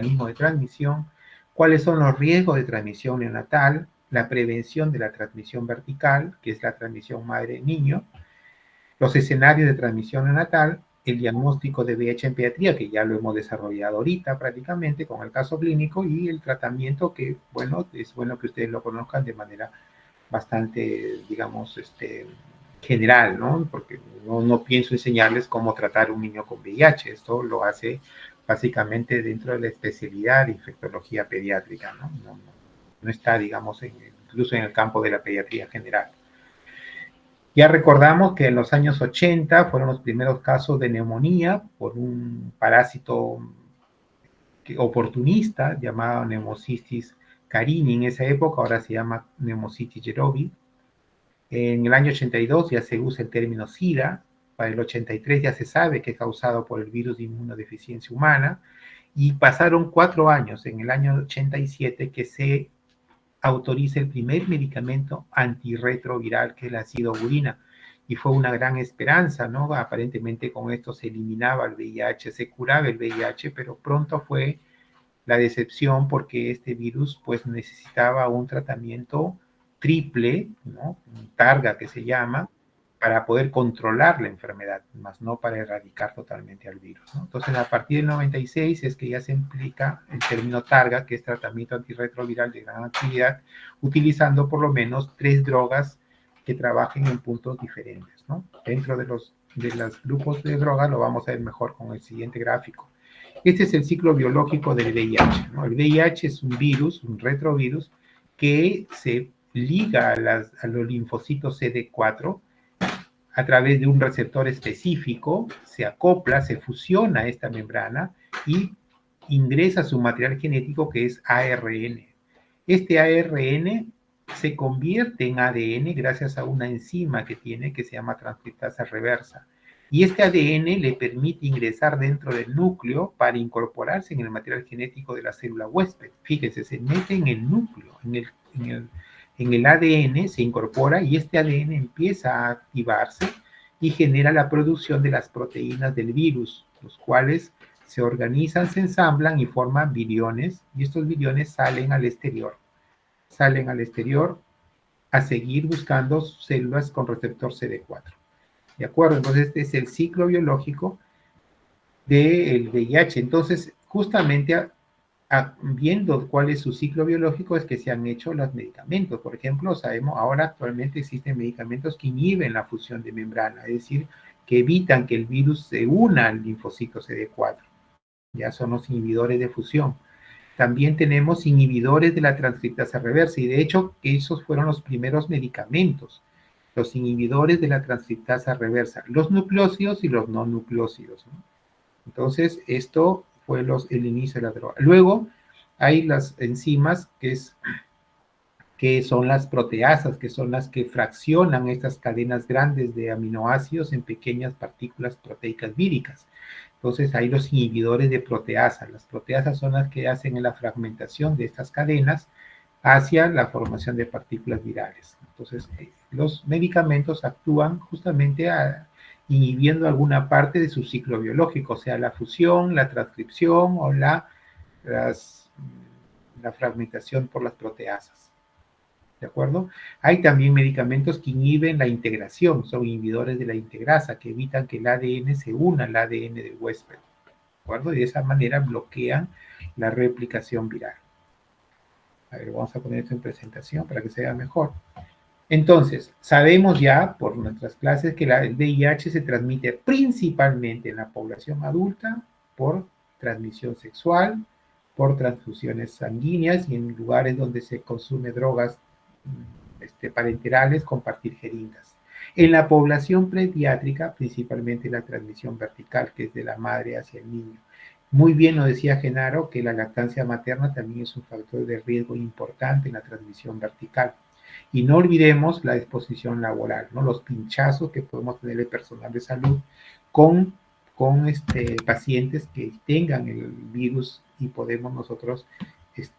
mecanismos de transmisión, cuáles son los riesgos de transmisión neonatal, la prevención de la transmisión vertical, que es la transmisión madre-niño, los escenarios de transmisión neonatal, el diagnóstico de VIH en pediatría, que ya lo hemos desarrollado ahorita prácticamente con el caso clínico, y el tratamiento que, bueno, es bueno que ustedes lo conozcan de manera bastante, digamos, general, ¿no? Porque no pienso enseñarles cómo tratar a un niño con VIH, esto lo hace básicamente dentro de la especialidad de infectología pediátrica, ¿no? No está, digamos, incluso en el campo de la pediatría general. Ya recordamos que en los años 80 fueron los primeros casos de neumonía por un parásito oportunista llamado Pneumocystis carini en esa época, ahora se llama Pneumocystis jirovecii. En el año 82 ya se usa el término SIDA, para el 83 ya se sabe que es causado por el virus de inmunodeficiencia humana, y pasaron 4 años, en el año 87, que se autoriza el primer medicamento antirretroviral, que es la acidobudina, y fue una gran esperanza, ¿no? Aparentemente con esto se eliminaba el VIH, se curaba el VIH, pero pronto fue la decepción porque este virus pues necesitaba un tratamiento triple, ¿no? Un targa que se llama, para poder controlar la enfermedad, más no para erradicar totalmente al virus, ¿no? Entonces, a partir del 96 es que ya se implica el término targa, que es tratamiento antirretroviral de gran actividad, utilizando por lo menos 3 drogas que trabajen en puntos diferentes, ¿no? Dentro de los grupos de drogas lo vamos a ver mejor con el siguiente gráfico. Este es el ciclo biológico del VIH, ¿no? El VIH es un virus, un retrovirus, que se liga a los linfocitos CD4 a través de un receptor específico, se acopla, se fusiona a esta membrana y ingresa su material genético, que es ARN. Este ARN se convierte en ADN gracias a una enzima que tiene, que se llama transcriptasa reversa. Y este ADN le permite ingresar dentro del núcleo para incorporarse en el material genético de la célula huésped. Fíjense, se mete en el núcleo, en el ADN se incorpora, y este ADN empieza a activarse y genera la producción de las proteínas del virus, los cuales se organizan, se ensamblan y forman viriones, y estos viriones salen al exterior a seguir buscando células con receptor CD4. ¿De acuerdo? Entonces, este es el ciclo biológico del VIH. Entonces, justamente viendo cuál es su ciclo biológico es que se han hecho los medicamentos. Por ejemplo, sabemos ahora actualmente existen medicamentos que inhiben la fusión de membrana, es decir, que evitan que el virus se una al linfocito CD4. Ya son los inhibidores de fusión. También tenemos inhibidores de la transcriptasa reversa, y de hecho esos fueron los primeros medicamentos, los inhibidores de la transcriptasa reversa, los nucleócidos y los no nucleócidos, ¿no? Entonces, esto fue el inicio de la droga. Luego hay las enzimas que son las proteasas, que son las que fraccionan estas cadenas grandes de aminoácidos en pequeñas partículas proteicas víricas. Entonces, hay los inhibidores de proteasa. Las proteasas son las que hacen la fragmentación de estas cadenas hacia la formación de partículas virales. Entonces, los medicamentos actúan justamente inhibiendo alguna parte de su ciclo biológico, o sea, la fusión, la transcripción o la fragmentación por las proteasas. ¿De acuerdo? Hay también medicamentos que inhiben la integración, son inhibidores de la integrasa, que evitan que el ADN se una al ADN del huésped. ¿De acuerdo? Y de esa manera bloquean la replicación viral. A ver, vamos a poner esto en presentación para que se vea mejor. Entonces, sabemos ya por nuestras clases que el VIH se transmite principalmente en la población adulta por transmisión sexual, por transfusiones sanguíneas y en lugares donde se consume drogas parenterales, compartir jeringas. En la población pediátrica, principalmente la transmisión vertical, que es de la madre hacia el niño. Muy bien nos decía Genaro que la lactancia materna también es un factor de riesgo importante en la transmisión vertical. Y no olvidemos la exposición laboral, ¿no? Los pinchazos que podemos tener el personal de salud con pacientes que tengan el virus, y podemos nosotros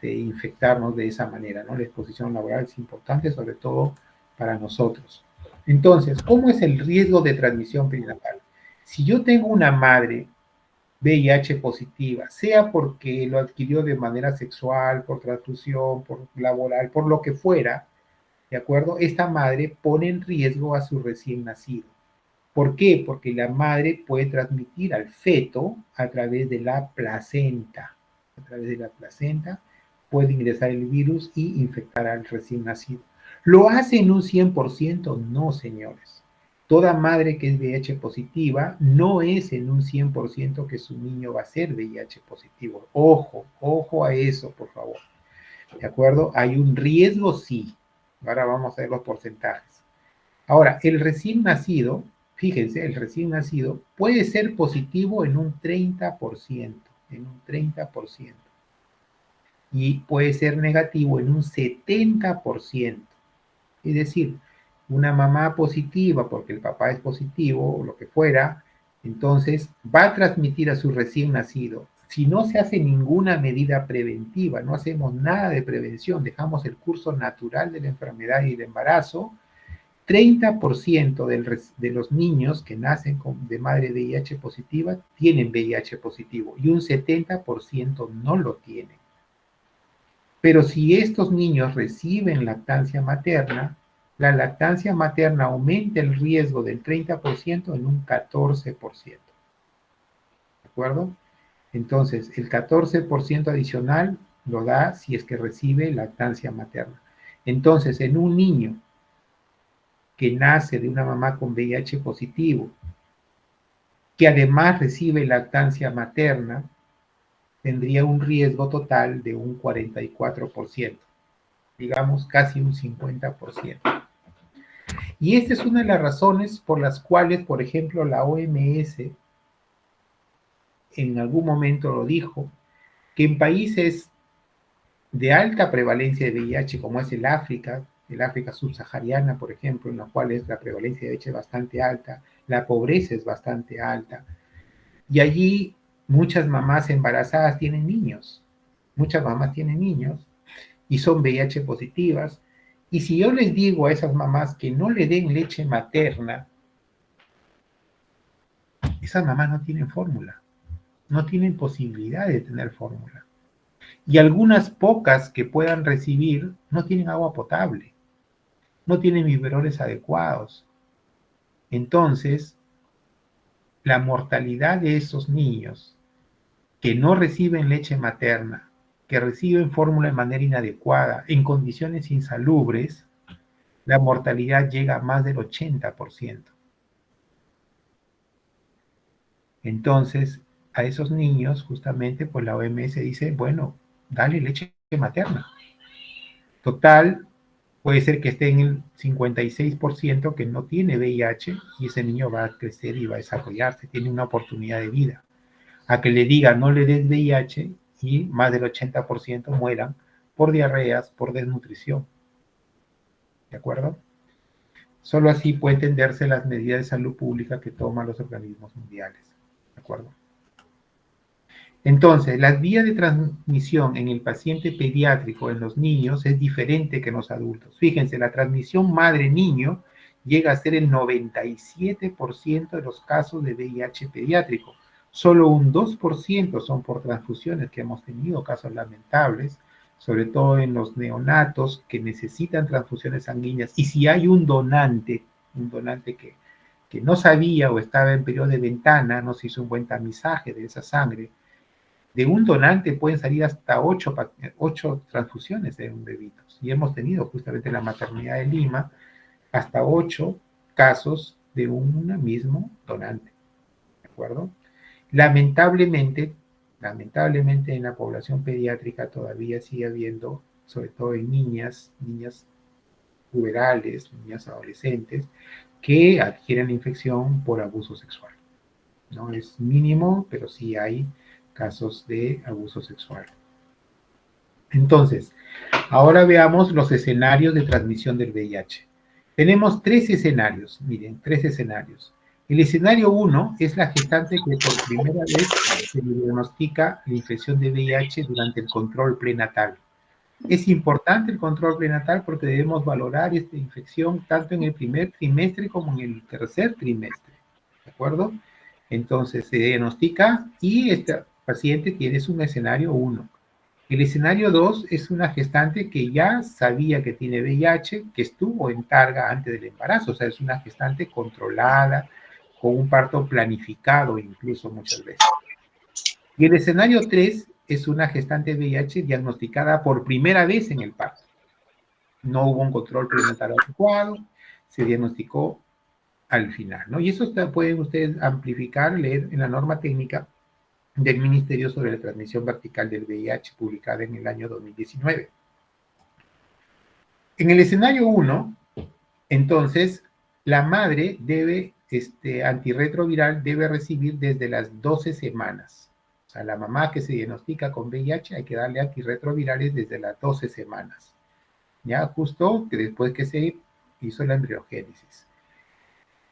infectarnos de esa manera, ¿no? La exposición laboral es importante, sobre todo para nosotros. Entonces, ¿cómo es el riesgo de transmisión perinatal? Si yo tengo una madre VIH positiva, sea porque lo adquirió de manera sexual, por transfusión, por laboral, por lo que fuera, ¿de acuerdo? Esta madre pone en riesgo a su recién nacido. ¿Por qué? Porque la madre puede transmitir al feto a través de la placenta. A través de la placenta puede ingresar el virus y infectar al recién nacido. ¿Lo hace en un 100%? No, señores. Toda madre que es VIH positiva no es en un 100% que su niño va a ser VIH positivo. Ojo, ojo a eso, por favor. ¿De acuerdo? Hay un riesgo, sí. Ahora vamos a ver los porcentajes. Ahora, el recién nacido, fíjense, el recién nacido puede ser positivo en un 30%, en un 30%, y puede ser negativo en un 70%. Es decir, una mamá positiva, porque el papá es positivo o lo que fuera, entonces va a transmitir a su recién nacido. Si no se hace ninguna medida preventiva, no hacemos nada de prevención, dejamos el curso natural de la enfermedad y del embarazo, 30% de los niños que nacen de madre VIH positiva tienen VIH positivo y un 70% no lo tienen. Pero si estos niños reciben lactancia materna, la lactancia materna aumenta el riesgo del 30% en un 14%. ¿De acuerdo? Entonces, el 14% adicional lo da si es que recibe lactancia materna. Entonces, en un niño que nace de una mamá con VIH positivo, que además recibe lactancia materna, tendría un riesgo total de un 44%, digamos casi un 50%. Y esta es una de las razones por las cuales, por ejemplo, la OMS en algún momento lo dijo, que en países de alta prevalencia de VIH, como es el África subsahariana, por ejemplo, en la cual es la prevalencia de VIH es bastante alta, la pobreza es bastante alta, y allí muchas mamás embarazadas tienen niños, muchas mamás tienen niños y son VIH positivas. Y si yo les digo a esas mamás que no le den leche materna, esas mamás no tienen fórmula, no tienen posibilidad de tener fórmula. Y algunas pocas que puedan recibir no tienen agua potable, no tienen biberones adecuados. Entonces, la mortalidad de esos niños que no reciben leche materna, que reciben fórmula de manera inadecuada, en condiciones insalubres, la mortalidad llega a más del 80%. Entonces, a esos niños, justamente, pues la OMS dice, bueno, dale leche materna. Total, puede ser que esté en el 56% que no tiene VIH y ese niño va a crecer y va a desarrollarse, tiene una oportunidad de vida. A que le diga no le des VIH y más del 80% mueran por diarreas, por desnutrición. ¿De acuerdo? Solo así puede entenderse las medidas de salud pública que toman los organismos mundiales. ¿De acuerdo? Entonces, las vías de transmisión en el paciente pediátrico en los niños es diferente que en los adultos. Fíjense, la transmisión madre-niño llega a ser el 97% de los casos de VIH pediátrico. Solo un 2% son por transfusiones, que hemos tenido casos lamentables, sobre todo en los neonatos que necesitan transfusiones sanguíneas. Y si hay un donante que no sabía o estaba en periodo de ventana, no se hizo un buen tamizaje de esa sangre, de un donante pueden salir hasta 8 transfusiones de un bebito. Y hemos tenido justamente en la maternidad de Lima hasta 8 casos de un mismo donante. ¿De acuerdo? Lamentablemente, lamentablemente en la población pediátrica todavía sigue habiendo, sobre todo en niñas puberales, niñas adolescentes, que adquieren la infección por abuso sexual. No es mínimo, pero sí hay casos de abuso sexual. Entonces, ahora veamos los escenarios de transmisión del VIH. Tenemos 3 escenarios, miren, 3 escenarios. El escenario 1 es la gestante que por primera vez se le diagnostica la infección de VIH durante el control prenatal. Es importante el control prenatal porque debemos valorar esta infección tanto en el primer trimestre como en el tercer trimestre, ¿de acuerdo? Entonces se diagnostica y este paciente tiene un escenario 1. El escenario 2 es una gestante que ya sabía que tiene VIH, que estuvo en Targa antes del embarazo, o sea, es una gestante controlada, con un parto planificado incluso muchas veces. Y el escenario 3 es una gestante VIH diagnosticada por primera vez en el parto. No hubo un control prenatal adecuado, se diagnosticó al final, ¿no? Y eso pueden ustedes amplificar, leer en la norma técnica del Ministerio sobre la transmisión vertical del VIH, publicada en el año 2019. En el escenario 1, entonces, la madre debe, antirretroviral debe recibir desde las 12 semanas. O sea, la mamá que se diagnostica con VIH hay que darle antirretrovirales desde las 12 semanas. Ya justo que después que se hizo la embriogénesis.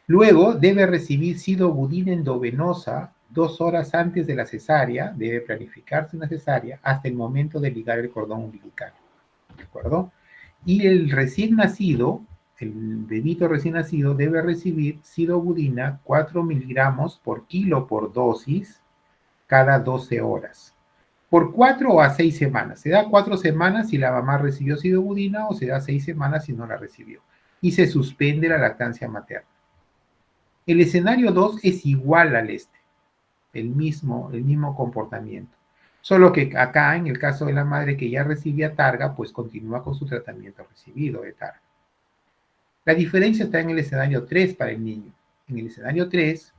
Luego debe recibir sidobudina endovenosa 2 horas antes de la cesárea, debe planificarse una cesárea hasta el momento de ligar el cordón umbilical. ¿De acuerdo? Y el recién nacido, el bebito recién nacido, debe recibir sidobudina 4 miligramos por kilo por dosis cada 12 horas. Por 4 o a 6 semanas. Se da 4 semanas si la mamá recibió sidobudina o se da 6 semanas si no la recibió. Y se suspende la lactancia materna. El escenario 2 es igual al el mismo comportamiento. Solo que acá, en el caso de la madre que ya recibía Targa, pues continúa con su tratamiento recibido de Targa. La diferencia está en el escenario 3 para el niño. En el escenario 3,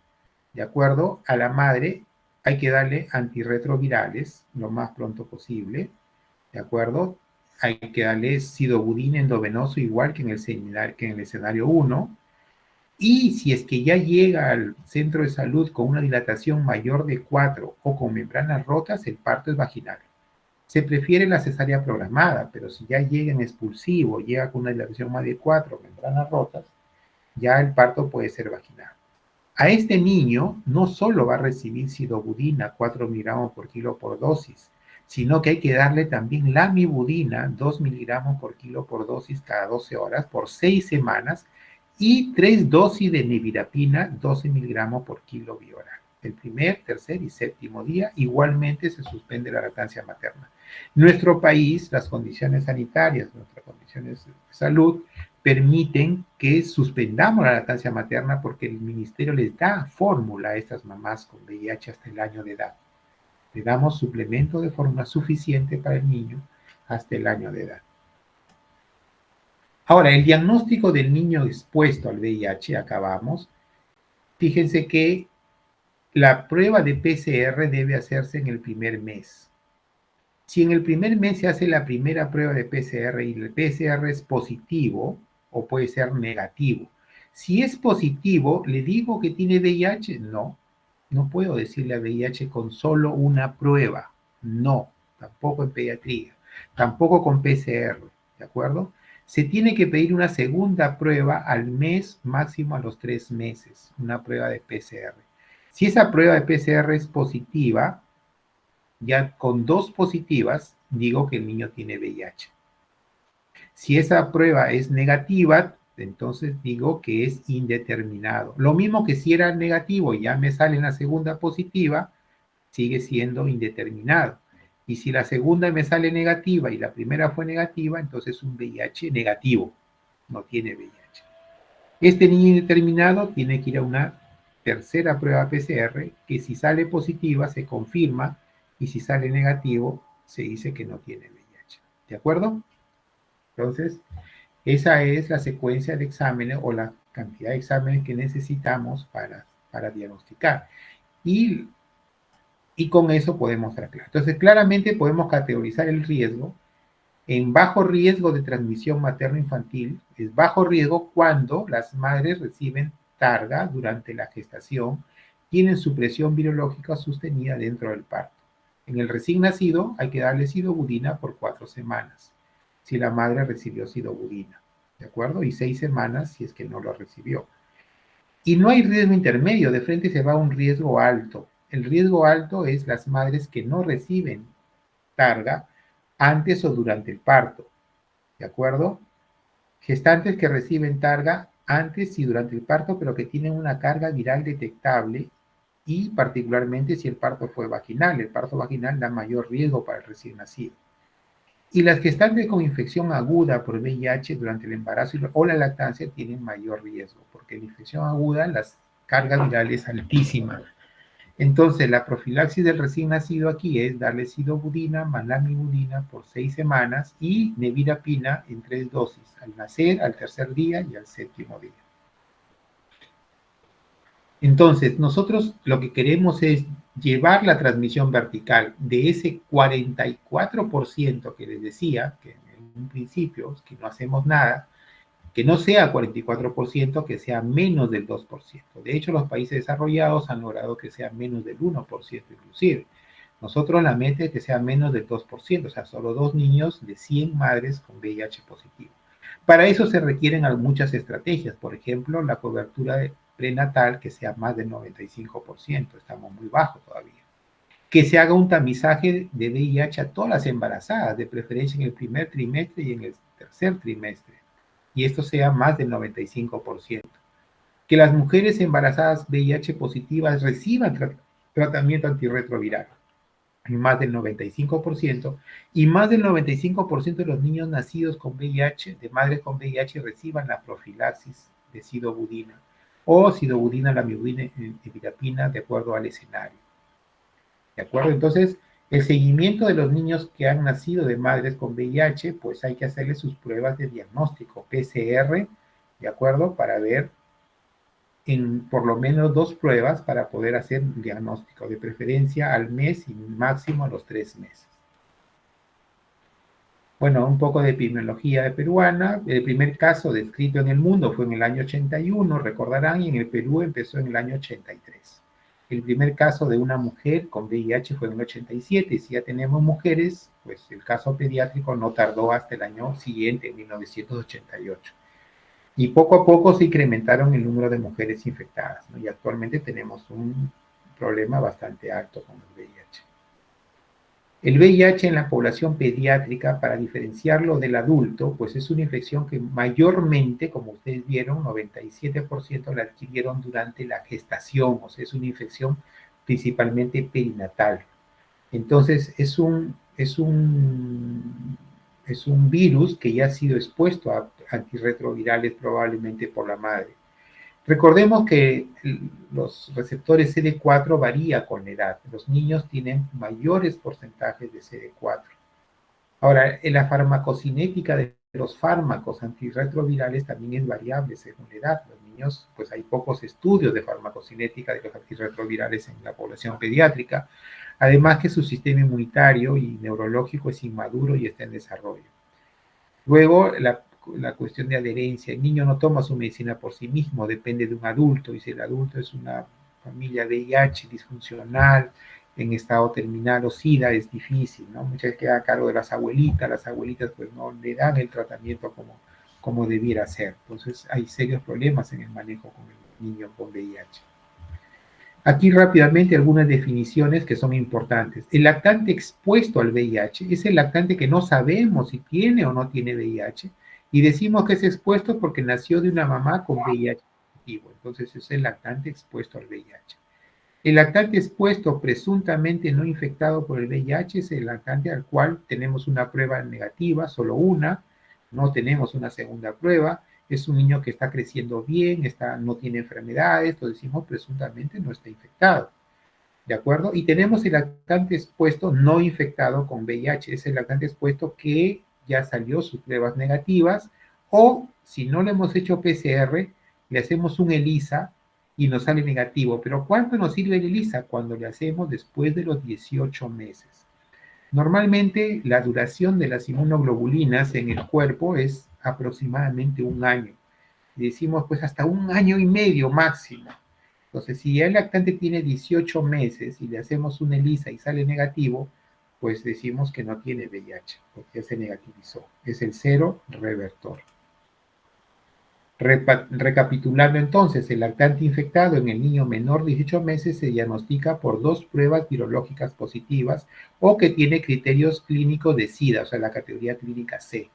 de acuerdo a la madre, hay que darle antirretrovirales lo más pronto posible, ¿de acuerdo? Hay que darle sidobudina endovenoso igual que en el escenario 1, y si es que ya llega al centro de salud con una dilatación mayor de 4 o con membranas rotas, el parto es vaginal. Se prefiere la cesárea programada, pero si ya llega en expulsivo, llega con una dilatación más de 4, membranas rotas, ya el parto puede ser vaginal. A este niño no solo va a recibir sidobudina 4 miligramos por kilo por dosis, sino que hay que darle también lamivudina 2 miligramos por kilo por dosis cada 12 horas por 6 semanas y 3 dosis de nevirapina 12 miligramos por kilo bioral. El primer, tercer y séptimo día igualmente se suspende la lactancia materna. Nuestro país, las condiciones sanitarias, nuestras condiciones de salud, permiten que suspendamos la lactancia materna porque el ministerio les da fórmula a estas mamás con VIH hasta el año de edad. Le damos suplemento de fórmula suficiente para el niño hasta el año de edad. Ahora, el diagnóstico del niño expuesto al VIH, acabamos. Fíjense que la prueba de PCR debe hacerse en el primer mes. Si en el primer mes se hace la primera prueba de PCR y el PCR es positivo o puede ser negativo. Si es positivo, ¿le digo que tiene VIH? No, no puedo decirle a VIH con solo una prueba. No, tampoco en pediatría, tampoco con PCR, ¿de acuerdo? Se tiene que pedir una segunda prueba al mes, máximo a los 3 meses, una prueba de PCR. Si esa prueba de PCR es positiva, ya con 2 positivas, digo que el niño tiene VIH. Si esa prueba es negativa, entonces digo que es indeterminado. Lo mismo que si era negativo y ya me sale en la segunda positiva, sigue siendo indeterminado. Y si la segunda me sale negativa y la primera fue negativa, entonces es un VIH negativo, no tiene VIH. Este niño indeterminado tiene que ir a una tercera prueba PCR que si sale positiva se confirma y si sale negativo se dice que no tiene VIH. ¿De acuerdo? Entonces, esa es la secuencia de exámenes o la cantidad de exámenes que necesitamos para diagnosticar. Y con eso podemos estar claros. Entonces, claramente podemos categorizar el riesgo en bajo riesgo de transmisión materno-infantil. Es bajo riesgo cuando las madres reciben Targa durante la gestación, tienen su presión virológica sostenida dentro del parto. En el recién nacido hay que darle sidobudina por 4 semanas, si la madre recibió sidobudina, ¿de acuerdo? Y 6 semanas si es que no lo recibió. Y no hay riesgo intermedio, de frente se va a un riesgo alto. El riesgo alto es las madres que no reciben Targa antes o durante el parto, ¿de acuerdo? Gestantes que reciben Targa antes y durante el parto, pero que tienen una carga viral detectable y particularmente si el parto fue vaginal. El parto vaginal da mayor riesgo para el recién nacido. Y las gestantes con infección aguda por VIH durante el embarazo o la lactancia tienen mayor riesgo, porque la infección aguda, las cargas virales es altísima. Entonces, la profilaxis del recién nacido aquí es darle sidobudina más lamivudina por 6 semanas y nevirapina en 3 dosis, al nacer, al tercer día y al séptimo día. Entonces, nosotros lo que queremos es llevar la transmisión vertical de ese 44% que les decía, que en un principio, que no hacemos nada, que no sea 44%, que sea menos del 2%. De hecho, los países desarrollados han logrado que sea menos del 1% inclusive. Nosotros la meta es que sea menos del 2%, o sea, solo 2 niños de 100 madres con VIH positivo. Para eso se requieren muchas estrategias, por ejemplo, la cobertura prenatal que sea más del 95%, estamos muy bajos todavía. Que se haga un tamizaje de VIH a todas las embarazadas, de preferencia en el primer trimestre y en el tercer trimestre, y esto sea más del 95%. Que las mujeres embarazadas VIH positivas reciban tratamiento antirretroviral, más del 95%, y más del 95% de los niños nacidos con VIH, de madres con VIH, reciban la profilaxis de sidobudina o sidobudina, lamivudina y virapina de acuerdo al escenario. ¿De acuerdo? Entonces, el seguimiento de los niños que han nacido de madres con VIH, pues hay que hacerles sus pruebas de diagnóstico, PCR, ¿de acuerdo? Para ver en por lo menos 2 pruebas para poder hacer un diagnóstico, de preferencia al mes y máximo a los 3 meses. Bueno, un poco de epidemiología peruana. El primer caso descrito en el mundo fue en el año 81, recordarán, y en el Perú empezó en el año 83. El primer caso de una mujer con VIH fue en el 87, y si ya tenemos mujeres, pues el caso pediátrico no tardó hasta el año siguiente, en 1988. Y poco a poco se incrementaron el número de mujeres infectadas, ¿no? Y actualmente tenemos un problema bastante alto con el VIH. El VIH en la población pediátrica, para diferenciarlo del adulto, pues es una infección que mayormente, como ustedes vieron, 97% la adquirieron durante la gestación, o sea, es una infección principalmente perinatal. Entonces, es un virus que ya ha sido expuesto a antirretrovirales probablemente por la madre. Recordemos que los receptores CD4 varían con la edad. Los niños tienen mayores porcentajes de CD4. Ahora, en la farmacocinética de los fármacos antirretrovirales también es variable según la edad. Los niños, pues hay pocos estudios de farmacocinética de los antirretrovirales en la población pediátrica. Además que su sistema inmunitario y neurológico es inmaduro y está en desarrollo. Luego, la cuestión de adherencia. El niño no toma su medicina por sí mismo, depende de un adulto, y si el adulto es una familia VIH disfuncional, en estado terminal o SIDA, es difícil, ¿no? Muchas veces queda a cargo de las abuelitas pues no le dan el tratamiento como debiera ser. Entonces hay serios problemas en el manejo con el niño con VIH. Aquí rápidamente algunas definiciones que son importantes. El lactante expuesto al VIH es el lactante que no sabemos si tiene o no tiene VIH, y decimos que es expuesto porque nació de una mamá con VIH positivo. Entonces es el lactante expuesto al VIH. El lactante expuesto presuntamente no infectado por el VIH es el lactante al cual tenemos una prueba negativa, solo una, no tenemos una segunda prueba. Es un niño que está creciendo bien, no tiene enfermedades, lo decimos presuntamente no está infectado. ¿De acuerdo? Y tenemos el lactante expuesto no infectado con VIH, es el lactante expuesto que ya salió sus pruebas negativas, o si no le hemos hecho PCR, le hacemos un ELISA y nos sale negativo. Pero ¿cuánto nos sirve el ELISA? Cuando le hacemos después de los 18 meses. Normalmente la duración de las inmunoglobulinas en el cuerpo es aproximadamente 1 año. Y decimos pues hasta 1 año y medio máximo. Entonces, si ya el lactante tiene 18 meses y le hacemos un ELISA y sale negativo, pues decimos que no tiene VIH, porque ya se negativizó. Es el cero revertor. Recapitulando entonces, el lactante infectado en el niño menor de 18 meses se diagnostica por 2 pruebas virológicas positivas o que tiene criterios clínicos de SIDA, o sea, la categoría clínica C.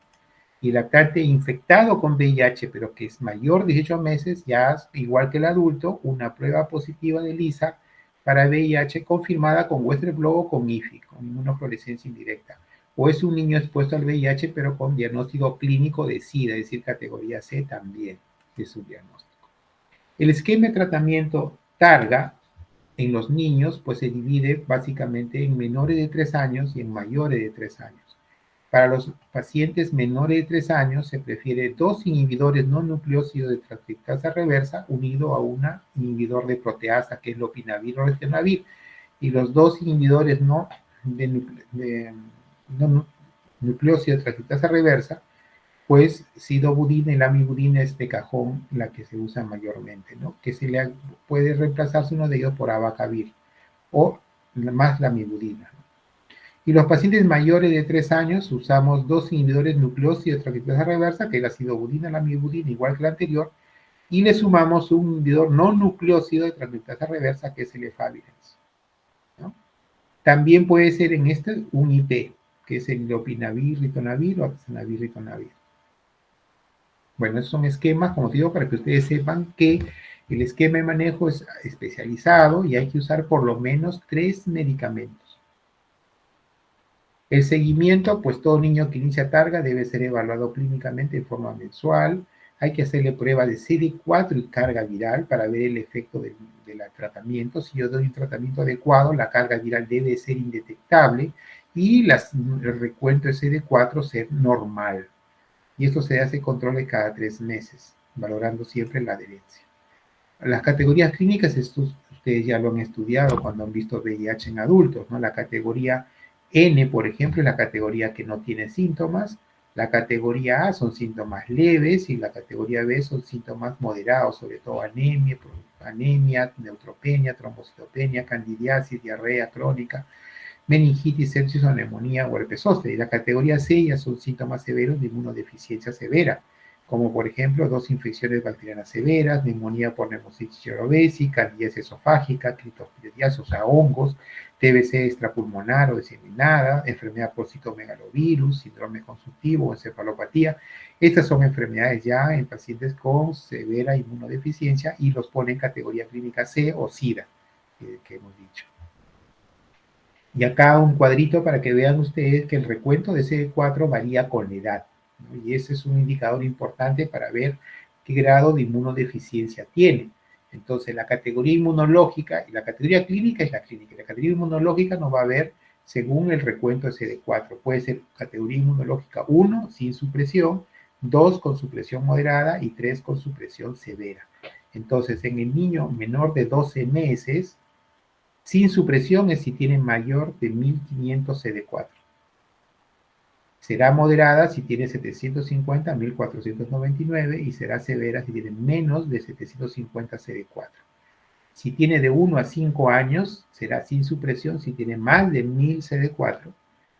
Y el lactante infectado con VIH, pero que es mayor de 18 meses, ya igual que el adulto, una prueba positiva de ELISA para VIH confirmada con Western blot o con IFI, con inmunofluorescencia indirecta. O es un niño expuesto al VIH, pero con diagnóstico clínico de SIDA, es decir, categoría C también es su diagnóstico. El esquema de tratamiento TARGA en los niños, pues se divide básicamente en menores de 3 años y en mayores de 3 años. Para los pacientes menores de 3 años se prefiere 2 inhibidores no nucleócidos de transcriptasa reversa unido a un inhibidor de proteasa, que es lopinavir o ritonavir, y los 2 inhibidores no nucleócidos de transcriptasa reversa, pues sidobudina y lamivudina es de cajón la que se usa mayormente, ¿no? Que se le puede reemplazarse uno de ellos por abacavir o más lamivudina. Y los pacientes mayores de 3 años usamos 2 inhibidores nucleócidos de transcriptasa reversa, que es la sidobudina, la lamivudina, igual que la anterior, y le sumamos un inhibidor no nucleócido de transcriptasa reversa, que es el efavirenz, ¿no? También puede ser en este un IP, que es el lopinavir, ritonavir o axanavir, ritonavir. Bueno, esos son esquemas, como digo, para que ustedes sepan que el esquema de manejo es especializado y hay que usar por lo menos 3 medicamentos. El seguimiento, pues todo niño que inicia TARGA debe ser evaluado clínicamente en forma mensual. Hay que hacerle prueba de CD4 y carga viral para ver el efecto del tratamiento. Si yo doy un tratamiento adecuado, la carga viral debe ser indetectable y el recuento de CD4 ser normal. Y esto se hace controles cada 3 meses, valorando siempre la adherencia. Las categorías clínicas, ustedes ya lo han estudiado cuando han visto VIH en adultos, ¿no? La categoría N, por ejemplo, es la categoría que no tiene síntomas. La categoría A son síntomas leves y la categoría B son síntomas moderados, sobre todo anemia, neutropenia, trombocitopenia, candidiasis, diarrea crónica, meningitis, sepsis o neumonía o herpes zóster. Y la categoría C ya son síntomas severos de inmunodeficiencia severa, como por ejemplo 2 infecciones bacterianas severas, neumonía por Pneumocystis jirovecii, candidiasis esofágica, criptosporidiasis, o sea, hongos, TBC extrapulmonar o diseminada, enfermedad por citomegalovirus, síndrome consultivo o encefalopatía. Estas son enfermedades ya en pacientes con severa inmunodeficiencia y los pone en categoría clínica C o SIDA, que hemos dicho. Y acá un cuadrito para que vean ustedes que el recuento de CD4 varía con la edad, ¿no? Y ese es un indicador importante para ver qué grado de inmunodeficiencia tiene. Entonces, la categoría inmunológica y la categoría clínica es la clínica. La categoría inmunológica nos va a ver según el recuento de CD4. Puede ser categoría inmunológica 1, sin supresión, 2 con supresión moderada y 3 con supresión severa. Entonces, en el niño menor de 12 meses, sin supresión es si tiene mayor de 1500 CD4. Será moderada si tiene 750, 1499 y será severa si tiene menos de 750 CD4. Si tiene de 1 a 5 años, será sin supresión si tiene más de 1000 CD4.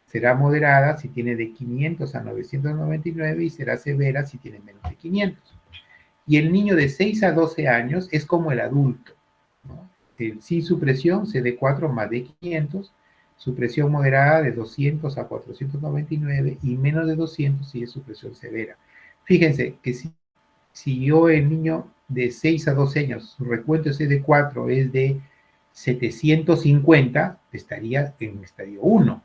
Será moderada si tiene de 500 a 999 y será severa si tiene menos de 500. Y el niño de 6 a 12 años es como el adulto, ¿no? Sin supresión, CD4 más de 500, supresión moderada de 200 a 499 y menos de 200 si es supresión severa. Fíjense que si yo, el niño de 6 a 12 años, su recuento de CD4 es de 750, estaría en estadio 1,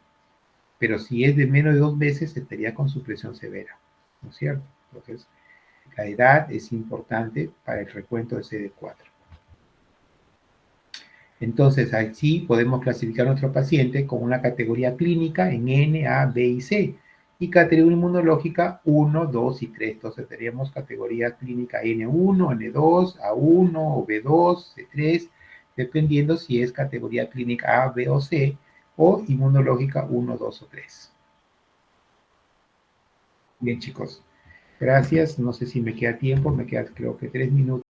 pero si es de menos de 2 meses, estaría con supresión severa, ¿no es cierto? Entonces, la edad es importante para el recuento de CD4. Entonces, así podemos clasificar a nuestro paciente con una categoría clínica en N, A, B y C, y categoría inmunológica 1, 2 y 3. Entonces, tendríamos categoría clínica N1, N2, A1 o B2, C3, dependiendo si es categoría clínica A, B o C, o inmunológica 1, 2 o 3. Bien, chicos. Gracias. No sé si me queda tiempo, me quedan creo que 3 minutos.